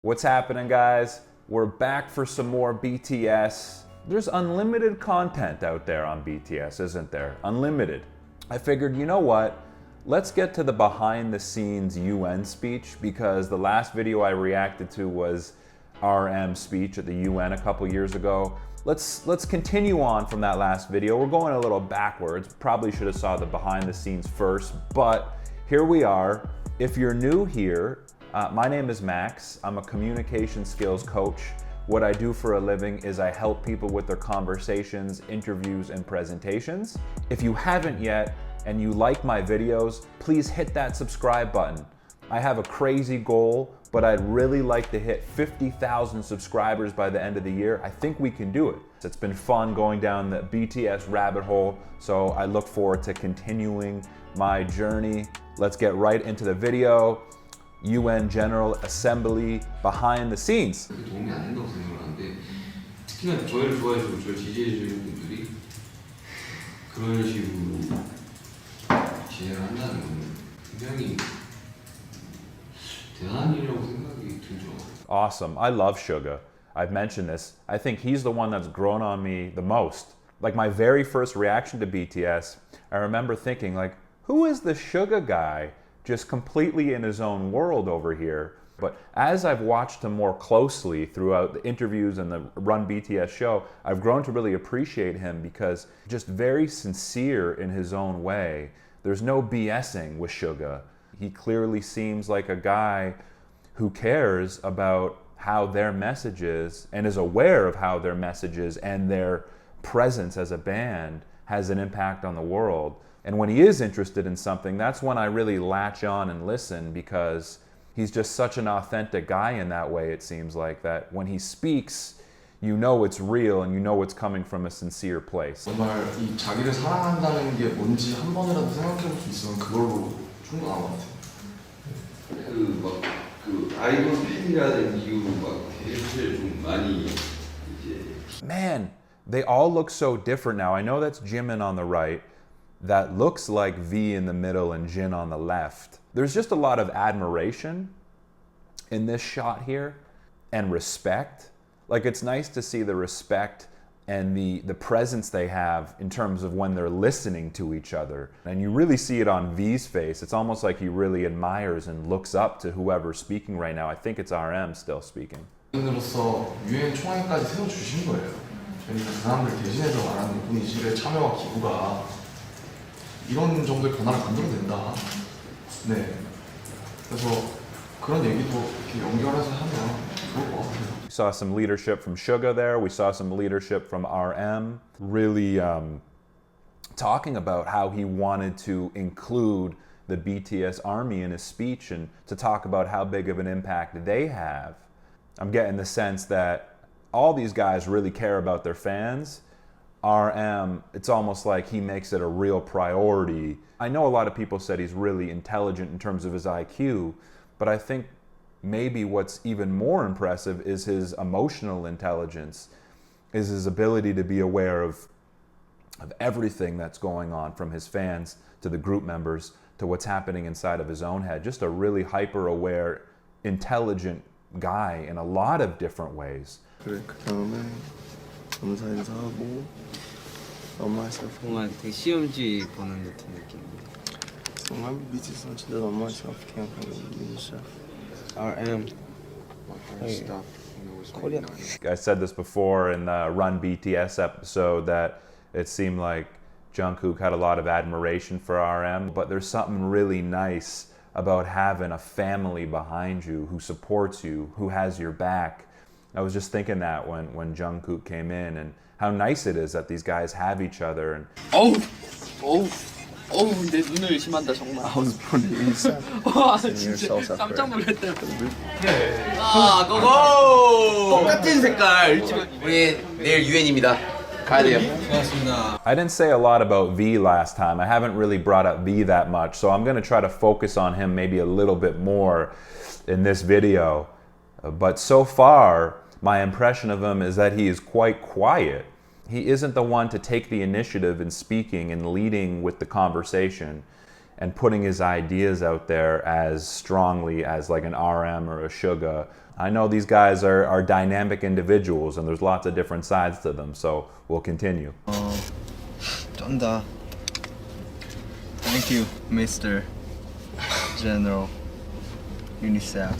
What's happening, guys? We're back for some more BTS. There's unlimited content out there on BTS, isn't there? Unlimited. I figured, you know what? Let's get to the behind the scenes UN speech, because the last video I reacted to was RM's speech at the UN a couple years ago. Let's continue on from that last video. We're going a little backwards. Probably should have saw the behind the scenes first, but here we are. If you're new here, my name is Max. I'm a communication skills coach. What I do for a living is I help people with their conversations, interviews, and presentations. If you haven't yet and you like my videos, please hit that subscribe button. I have a crazy goal, but I'd really like to hit 50,000 subscribers by the end of the year. I think we can do it. It's been fun going down the BTS rabbit hole, so I look forward to continuing my journey. Let's get right into the video. UN General Assembly behind the scenes. 도움이 안 된다고 생각을 하는데 특히나 저희를 좋아해주고 저를 지지해주는 분들이 그런 식으로 진행을 한다는 건 굉장히 대단한 일이라고 생각이 들죠. Awesome. I love Suga. I've mentioned this. I think he's the one that's grown on me the most. Like my very first reaction to BTS, I remember thinking like, who is the Suga guy? Just completely in his own world over here. But as I've watched him more closely throughout the interviews and the Run BTS show, I've grown to really appreciate him because just very sincere in his own way. There's no BSing with Suga. He clearly seems like a guy who cares about how their message is and is aware of how their messages and their presence as a band has an impact on the world. And when he is interested in something, that's when I really latch on and listen, because he's just such an authentic guy in that way, it seems like, that when he speaks, you know it's real and you know it's coming from a sincere place. 정말 이 자기를 사랑한다는 게 뭔지 한 번이라도 생각해 볼 수 있으면 그걸로 충분한 것 같아요. 그 아이돌 팬이라는 이유로 막 대회를 좀 많이 이제. Man, they all look so different now. I know that's Jimin on the right. That looks like V in the middle and Jin on the left. There's just a lot of admiration in this shot here and respect. Like, it's nice to see the respect and the presence they have in terms of when they're listening to each other. And you really see it on V's face. It's almost like he really admires and looks up to whoever's speaking right now. I think it's RM still speaking. 으로서 유엔 총회까지 세워주신 거예요. 그러니까 그 사람들 대신해서 말하는 분이실의 참여와 기부가 이런 정도의 변화를 만들어낸다. 네. 그래서 그런 얘기도 이렇게 연결해서 하면 좋을 것 같아요. We saw some leadership from Suga there. We saw some leadership from RM. Really talking about how he wanted to include the BTS army in his speech and to talk about how big of an impact they have. I'm getting the sense that all these guys really care about their fans. RM, it's almost like he makes it a real priority. I know a lot of people said he's really intelligent in terms of his IQ, but I think maybe what's even more impressive is his emotional intelligence, is his ability to be aware of everything that's going on, from his fans to the group members to what's happening inside of his own head. Just a really hyper-aware, intelligent guy in a lot of different ways. 그래, 그 다음에 감사 인사하고 엄마한테 뭔가 되게 시험지 보는 듯한 느낌. 정말 미치서 진짜 엄마한테 그냥 미치자. RM. Korea. I said this before in the Run BTS episode that it seemed like Jungkook had a lot of admiration for RM, but there's something really nice about having a family behind you who supports you, who has your back. I was just thinking that when Jungkook came in, and how nice it is that these guys have each other. And 내 눈을 의심한다 정말. I was born in Asia. 와 진짜 깜짝 놀랐다. 고고. 똑같은 색깔. 우리 내일 유엔입니다. 가야 돼요. 고맙습니다. I didn't say a lot about V last time. I haven't really brought up V that much, so I'm going to try to focus on him maybe a little bit more in this video. But so far, my impression of him is that he is quite quiet. He isn't the one to take the initiative in speaking and leading with the conversation. and putting his ideas out there as strongly as like an RM or a Suga. I know these guys are dynamic individuals and there's lots of different sides to them, so we'll continue. 쩐다. Thank you, Mr. General UNICEF.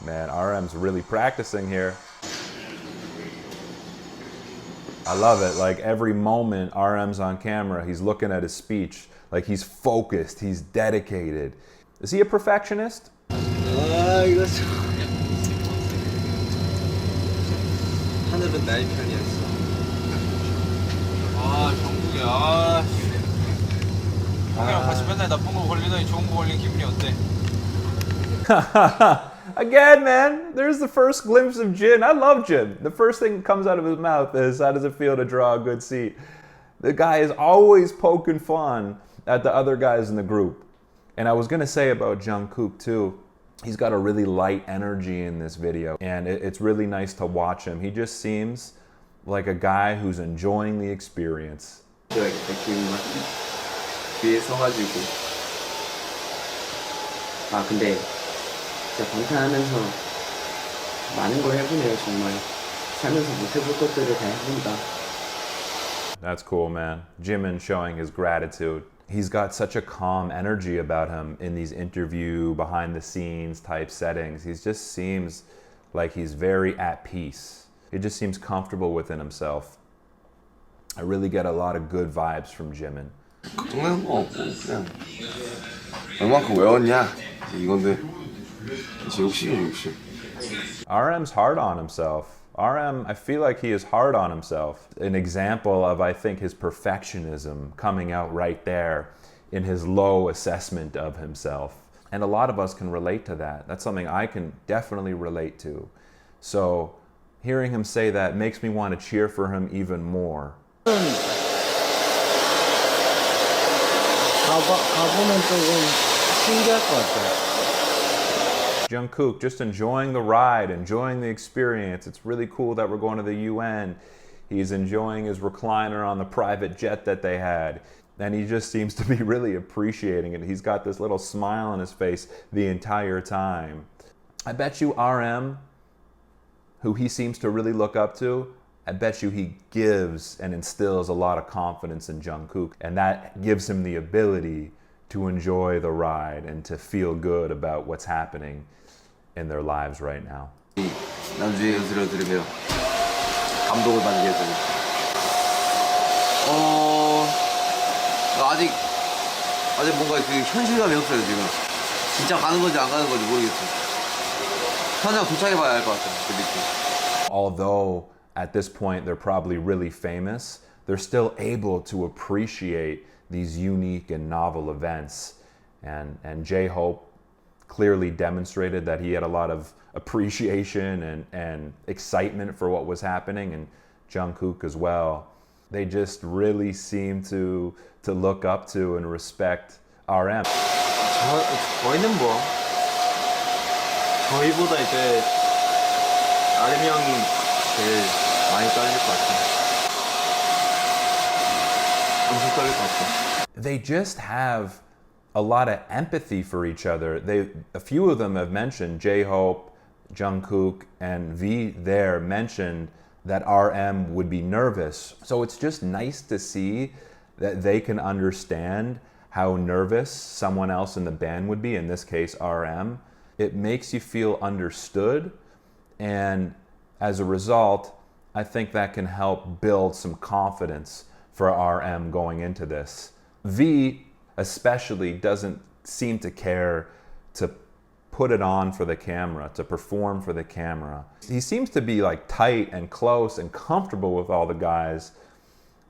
Man, RM's really practicing here. I love it. Like every moment RM's on camera, he's looking at his speech. Like he's focused, he's dedicated. Is he a perfectionist? 이거 참. 하늘은 나의 편이었어. 정국이야. 형이랑 같이 맨날 나쁜 거 걸리더니 좋은 거 걸린 기분이 어때? Again, man, there's the first glimpse of Jin. I love Jin. The first thing that comes out of his mouth is, how does it feel to draw a good seat? The guy is always poking fun at the other guys in the group. And I was going to say about Jungkook too, he's got a really light energy in this video. And it's really nice to watch him. He just seems like a guy who's enjoying the experience. 뒤에 서가지고 근데 진짜 방탄하면서 많은 걸 해보네요. 정말 살면서 못 해볼 것들을 다 해본다. That's cool, man. Jimin showing his gratitude. He's got such a calm energy about him in these interview, behind the scenes type settings. He just seems like he's very at peace. He just seems comfortable within himself. I really get a lot of good vibes from Jimin. 걱정하는 거 없고 그냥 얼마큼 외웠냐 이건데 욕심이야 욕심. RM's hard on himself. RM, I feel like he is hard on himself. An example of, I think, his perfectionism coming out right there in his low assessment of himself. And a lot of us can relate to that. That's something I can definitely relate to. So hearing him say that makes me want to cheer for him even more. 가보면 조금 신기할 것 같아요. Jungkook just enjoying the ride, enjoying the experience. It's really cool that we're going to the UN. He's enjoying his recliner on the private jet that they had. And he just seems to be really appreciating it. He's got this little smile on his face the entire time. I bet you RM, who he seems to really look up to, I bet you he gives and instills a lot of confidence in Jungkook. And that gives him the ability to enjoy the ride and to feel good about what's happening in their lives right now. 남주의 연설을 들으며 감동을 받게 되고 아직 뭔가 그 현실감이 없어요 지금. 진짜 가는 건지 안 가는 건지 모르겠어요. 현장 도착해봐야 알 것 같아요 그 느낌. Although at this point they're probably really famous, they're still able to appreciate these unique and novel events. And J-Hope clearly demonstrated that he had a lot of appreciation and excitement for what was happening, and Jungkook as well. They just really seem to look up to and respect RM. 저희는 뭐 저희보다 이제 아름이 형이 제일 많이 떨릴 것 같아요. 엄청 떨릴 것 같아요. They just have a lot of empathy for each other. A few of them have mentioned, J-Hope, Jungkook, and V there mentioned that RM would be nervous. So it's just nice to see that they can understand how nervous someone else in the band would be, in this case RM. It makes you feel understood, and as a result, I think that can help build some confidence for RM going into this. V especially doesn't seem to care to put it on for the camera, to perform for the camera. He seems to be like tight and close and comfortable with all the guys,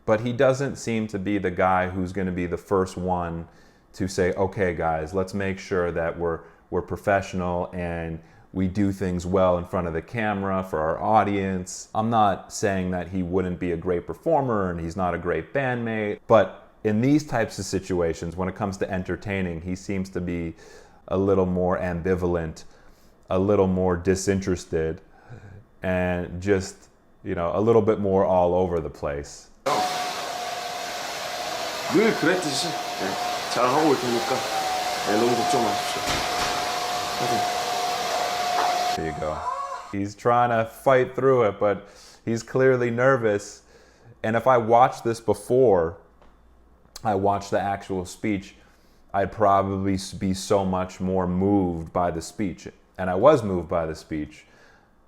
but he doesn't seem to be the guy who's going to be the first one to say, okay guys, let's make sure that we're professional and we do things well in front of the camera for our audience. I'm not saying that he wouldn't be a great performer and he's not a great bandmate, but in these types of situations, when it comes to entertaining, he seems to be a little more ambivalent, a little more disinterested, and just you know, a little bit more all over the place. 늘 그랬듯이 잘 하고 올 테니까 너무 걱정 마십시오. There you go. He's trying to fight through it, but he's clearly nervous. And if I watched this before I watched the actual speech, I'd probably be so much more moved by the speech. And I was moved by the speech.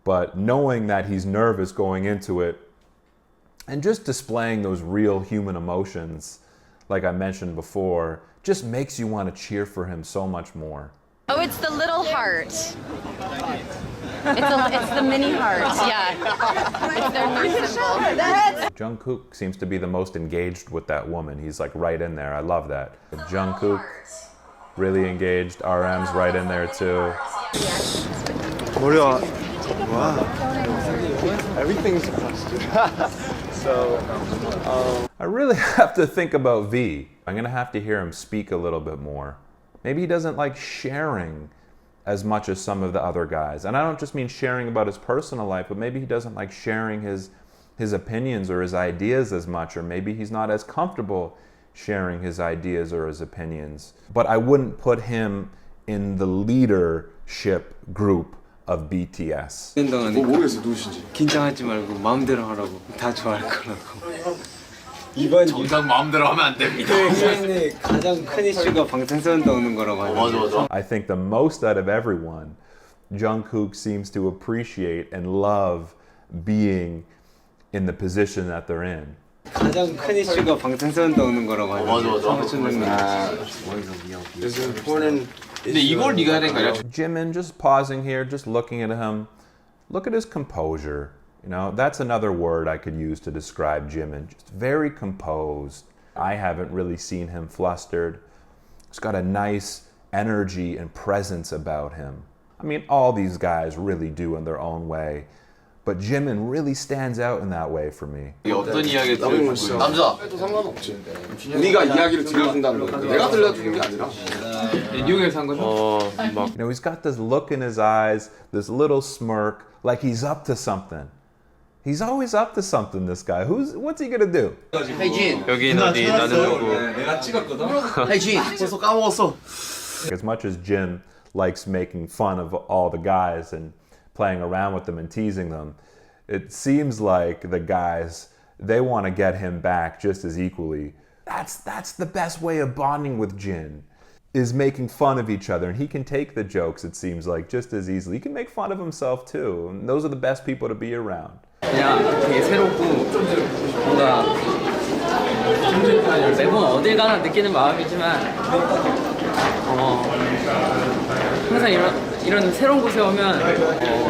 But knowing that he's nervous going into it and just displaying those real human emotions, like I mentioned before, just makes you want to cheer for him so much more. Oh, it's the little heart. It's the mini heart, yeah. It's their new symbol. Jungkook seems to be the most engaged with that woman. He's like right in there. I love that. Jungkook, really engaged. RM's right in there too. 머리가 와. Everything's busted. So, I really have to think about V. I'm gonna have to hear him speak a little bit more. Maybe he doesn't like sharing as much as some of the other guys. And I don't just mean sharing about his personal life, but maybe he doesn't like sharing his opinions or his ideas as much, or maybe he's not as comfortable sharing his ideas or his opinions. But I wouldn't put him in the leadership group of BTS. 모르겠어 누구신지. 긴장하지 말고 마음대로 하라고 다 좋아할 거라고. 이번 정상 마음대로 하면 안 됩니다. 최근에 가장 큰 이슈가 방탄소년단 오는 거라고 하죠. I think the most out of everyone, Jungkook seems to appreciate and love being in the position that they're in. 가장 큰 이슈가 방탄소년단 오는 거라고 하죠. It's important. 근데 이걸 네가 해야 되는 거 아니야? Jimin, just pausing here, just looking at him. Look at his composure. You know, that's another word I could use to describe Jimin. Just very composed. I haven't really seen him flustered. He's got a nice energy and presence about him. I mean, all these guys really do in their own way. But Jimin really stands out in that way for me. 어떤 이야기를 들을 거야? 남자 해도 상관없지. 우리가 이야기를 들려준다는 거야. 내가 들려주는 게 아니라. 뉴욕에서 한 거죠? You know, he's got this look in his eyes, this little smirk, like he's up to something. He's always up to something, this guy. What's he gonna do? 여긴 어디 나는 누구 내가 찍었거든. 혜진 벌써 까먹었어. As much as Jin likes making fun of all the guys and playing around with them and teasing them, it seems like the guys, they want to get him back just as equally. That's the best way of bonding with Jin, is making fun of each other. And he can take the jokes, it seems like, just as easily. He can make fun of himself too. And those are the best people to be around. 그냥 되게 새롭고 뭔가 매번 어딜 가나 느끼는 마음이지만 항상 이런 새로운 곳에 오면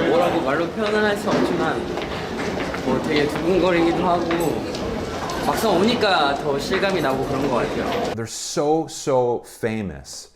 뭐라고 말로 표현을 할 수 없지만 되게 두근거리기도 하고 막상 오니까 더 실감이 나고 그런 것 같아요. They're so famous.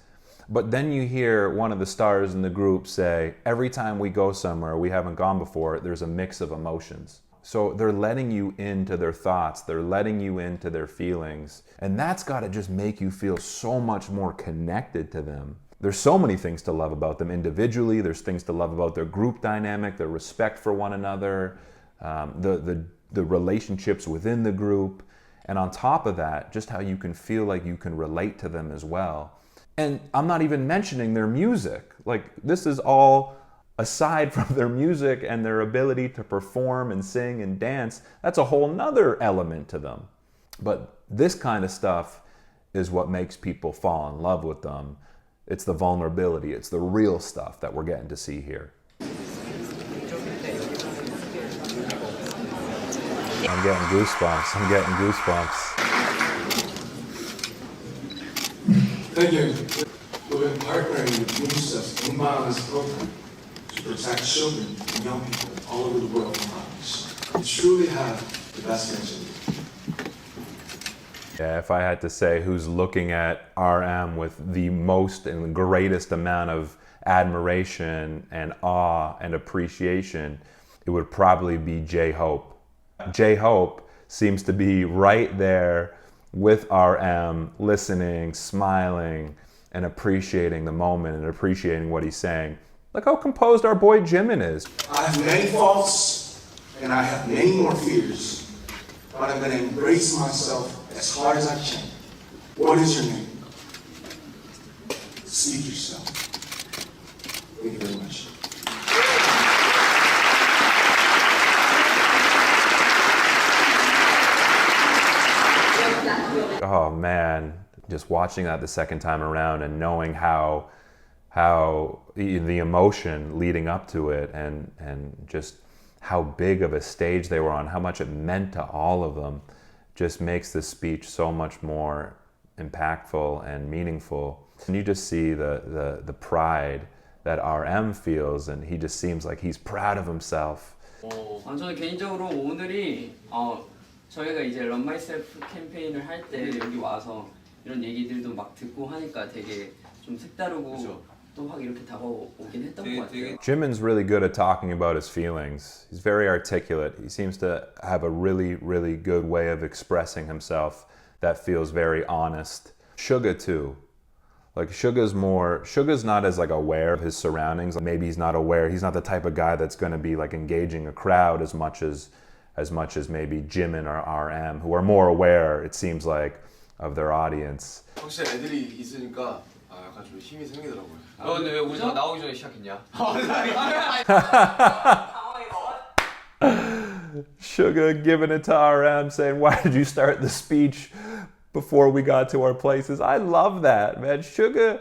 But then you hear one of the stars in the group say, every time we go somewhere we haven't gone before, there's a mix of emotions. So they're letting you into their thoughts, they're letting you into their feelings. And that's got to just make you feel so much more connected to them. There's so many things to love about them individually, there's things to love about their group dynamic, their respect for one another, the relationships within the group. And on top of that, just how you can feel like you can relate to them as well. And I'm not even mentioning their music. Like, this is all aside from their music and their ability to perform and sing and dance. That's a whole nother element to them. But this kind of stuff is what makes people fall in love with them. It's the vulnerability, it's the real stuff that we're getting to see here. I'm getting goosebumps. Thank you. We've been partnering with UNICEF Imbalance Program to protect children and young people all over the world from violence. We truly have the best nation. Yeah, if I had to say who's looking at RM with the most and the greatest amount of admiration and awe and appreciation, it would probably be J-Hope. J-Hope seems to be right there with RM, listening, smiling, and appreciating the moment and appreciating what he's saying. Look how composed our boy Jimin is. I have many faults and I have many more fears, but I'm going to embrace myself as hard as I can. What is your name? Speak yourself. Thank you very much. Oh man, just watching that the second time around and knowing how the emotion leading up to it and just how big of a stage they were on, how much it meant to all of them, just makes this speech so much more impactful and meaningful. And you just see the pride that RM feels, and he just seems like he's proud of himself. 저는 개인적으로 오늘이 저희가 이제 Run Myself 캠페인을 할 때 여기 와서 이런 얘기들도 막 듣고 하니까 되게 좀 색다르고 또 확 이렇게 다가오긴 했던 것 같아요. Jimin's really good at talking about his feelings. He's very articulate. He seems to have a really, really good way of expressing himself that feels very honest. Suga too. Like Suga's not as like aware of his surroundings. Maybe he's not aware. He's not the type of guy that's going to be like engaging a crowd as much as maybe Jimin or RM, who are more aware, it seems like, of their audience. 확실히 애들이 있으니까 약간 좀 힘이 생기더라고요. 너 근데 왜 우리가 나오기 전에 시작했냐? Suga giving it to RM, saying, "Why did you start the speech before we got to our places?" I love that, man. Suga,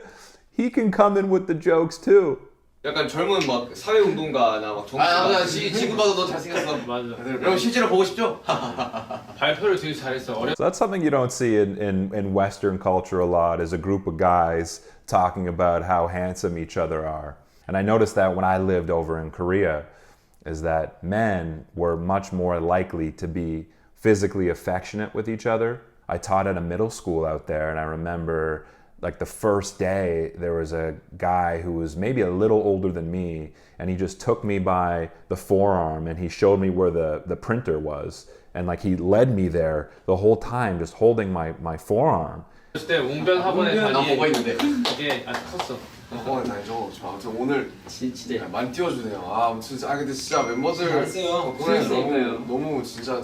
he can come in with the jokes too. 약간 젊은 막 사회운동가나 막 정치가 지금 봐도 너 잘생겼어. 맞아. 그럼 실제로 보고 싶죠? 발표를 되게 잘했어. So that's something you don't see in Western culture a lot, is a group of guys talking about how handsome each other are. And I noticed that when I lived over in Korea, is that men were much more likely to be physically affectionate with each other. I taught at a middle school out there, and I remember like the first day there was a guy who was maybe a little older than me, and he just took me by the forearm and he showed me where the printer was, and like he led me there the whole time just holding my forearm. 그때 웅변 학원에 나 보고 있는데 이게 아직 컸어. 학원에 다니죠. 아무튼 오늘 진짜 많이 띄워주네요. 진짜 근데 진짜 멤버들 덕분에 너무 진짜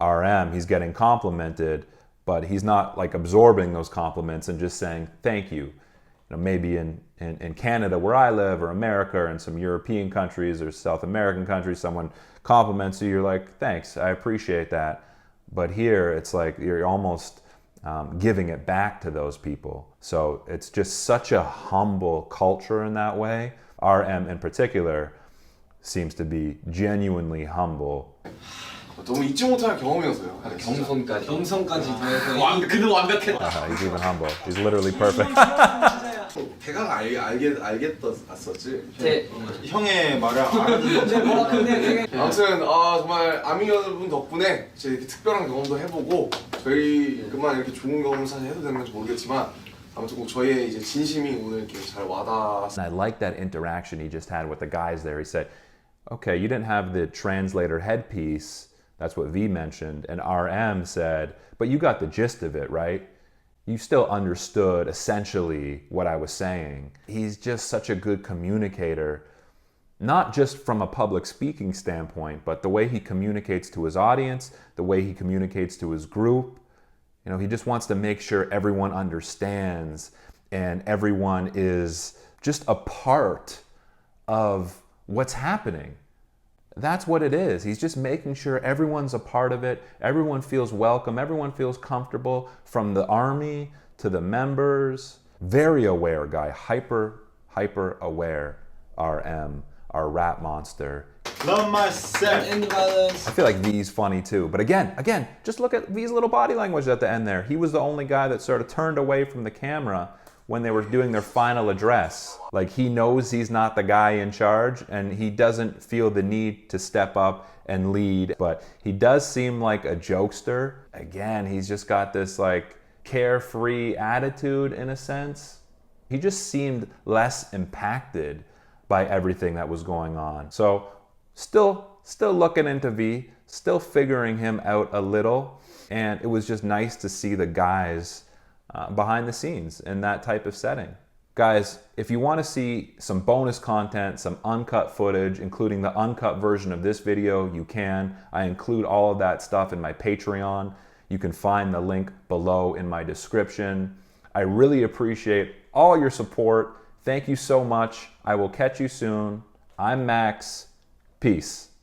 RM, he's getting complimented, but he's not like absorbing those compliments and just saying thank you. You know, maybe in Canada where I live, or America, or in some European countries or South American countries, someone compliments you, you're like, thanks, I appreciate that. But here it's like you're almost giving it back to those people. So it's just such a humble culture in that way. RM in particular seems to be genuinely humble. 너무 잊지 못할 경험이었어요. 겸손까지 그는 완벽했다. He's even humble. He's literally perfect. 대강 알겠었지. 형의 말을 알아듣는 아무튼 정말 아미 여러분 덕분에 이렇게 특별한 경험도 해보고 저희만 이렇게 좋은 경험을 사실 해도 되는 건지 모르겠지만 아무튼 꼭 저희의 이제 진심이 오늘 이렇게 잘 와닿았어요. And I like that interaction he just had with the guys there. He said, okay, you didn't have the translator headpiece. That's what V mentioned. And RM said, but you got the gist of it, right? You still understood essentially what I was saying. He's just such a good communicator, not just from a public speaking standpoint, but the way he communicates to his audience, the way he communicates to his group. You know, he just wants to make sure everyone understands and everyone is just a part of what's happening. That's what it is. He's just making sure everyone's a part of it. Everyone feels welcome. Everyone feels comfortable, from the army to the members. Very aware guy, hyper aware. RM, our rap monster. Love myself. I feel like V's funny too. But again, just look at V's little body language at the end there. He was the only guy that sort of turned away from the camera when they were doing their final address. Like, he knows he's not the guy in charge and he doesn't feel the need to step up and lead, but he does seem like a jokester. Again, he's just got this like carefree attitude in a sense. He just seemed less impacted by everything that was going on. So still looking into V, still figuring him out a little, and it was just nice to see the guys behind the scenes in that type of setting. Guys, if you want to see some bonus content, some uncut footage, including the uncut version of this video, you can. I include all of that stuff in my Patreon. You can find the link below in my description. I really appreciate all your support. Thank you so much. I will catch you soon. I'm Max. Peace.